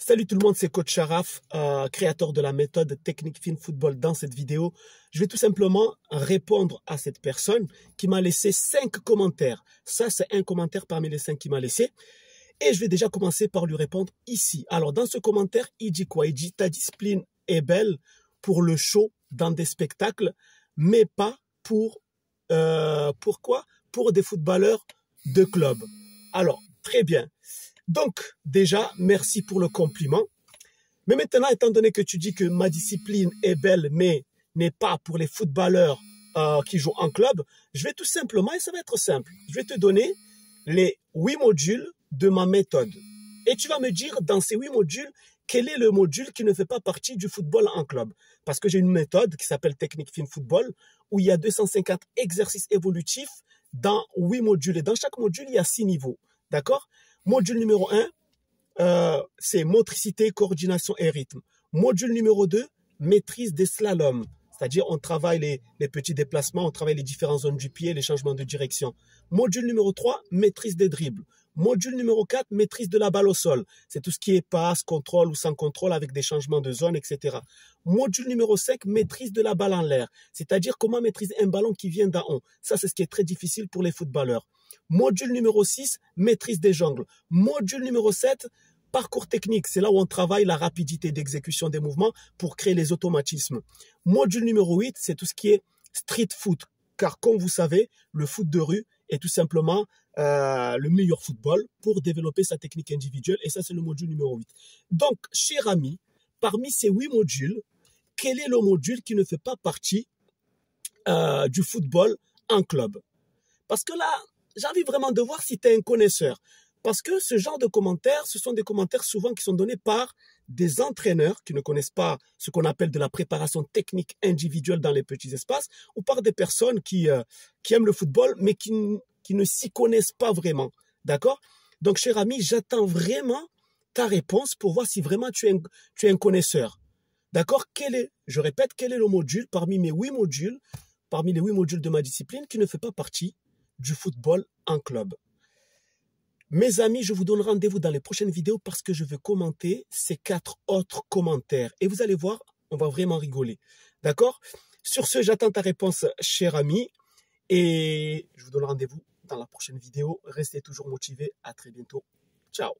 Salut tout le monde, c'est Coach Sharaf, créateur de la méthode Technique Fine Football. Dans cette vidéo, je vais tout simplement répondre à cette personne qui m'a laissé 5 commentaires. Ça, c'est un commentaire parmi les 5 qu'il m'a laissé. Et je vais déjà commencer par lui répondre ici. Alors, dans ce commentaire, il dit quoi? Il dit « Ta discipline est belle pour le show dans des spectacles, mais pas pour... pourquoi? Pour des footballeurs de club. » Alors, très bien. Donc, déjà, merci pour le compliment. Mais maintenant, étant donné que tu dis que ma discipline est belle, mais n'est pas pour les footballeurs qui jouent en club, je vais tout simplement, et ça va être simple, je vais te donner les 8 modules de ma méthode. Et tu vas me dire, dans ces 8 modules, quel est le module qui ne fait pas partie du football en club? Parce que j'ai une méthode qui s'appelle Technique Fine Football, où il y a 250 exercices évolutifs dans 8 modules. Et dans chaque module, il y a 6 niveaux. D'accord? Module numéro 1, c'est motricité, coordination et rythme. Module numéro 2, maîtrise des slaloms. C'est-à-dire, on travaille les petits déplacements, on travaille les différentes zones du pied, les changements de direction. Module numéro 3, maîtrise des dribbles. Module numéro 4, maîtrise de la balle au sol. C'est tout ce qui est passe, contrôle ou sans contrôle avec des changements de zone, etc. Module numéro 5, maîtrise de la balle en l'air. C'est-à-dire comment maîtriser un ballon qui vient d'en haut. Ça, c'est ce qui est très difficile pour les footballeurs. Module numéro 6, maîtrise des jongles. Module numéro 7, parcours technique. C'est là où on travaille la rapidité d'exécution des mouvements pour créer les automatismes. Module numéro 8, c'est tout ce qui est street foot. Car comme vous savez, le foot de rue est tout simplement le meilleur football pour développer sa technique individuelle. Et ça, c'est le module numéro 8. Donc, cher ami, parmi ces 8 modules, quel est le module qui ne fait pas partie du football en club? Parce que là, j'ai envie vraiment de voir si tu es un connaisseur. Parce que ce genre de commentaires, ce sont des commentaires souvent qui sont donnés par des entraîneurs qui ne connaissent pas ce qu'on appelle de la préparation technique individuelle dans les petits espaces, ou par des personnes qui aiment le football, mais qui ne s'y connaissent pas vraiment. D'accord? Donc, cher ami, j'attends vraiment ta réponse pour voir si vraiment tu es un connaisseur. D'accord? Je répète, quel est le module parmi mes 8 modules, parmi les 8 modules de ma discipline qui ne fait pas partie du football en club? Mes amis, je vous donne rendez-vous dans les prochaines vidéos parce que je veux commenter ces 4 autres commentaires. Et vous allez voir, on va vraiment rigoler. D'accord? Sur ce, j'attends ta réponse, cher ami. Et je vous donne rendez-vous dans la prochaine vidéo. Restez toujours motivés. À très bientôt. Ciao.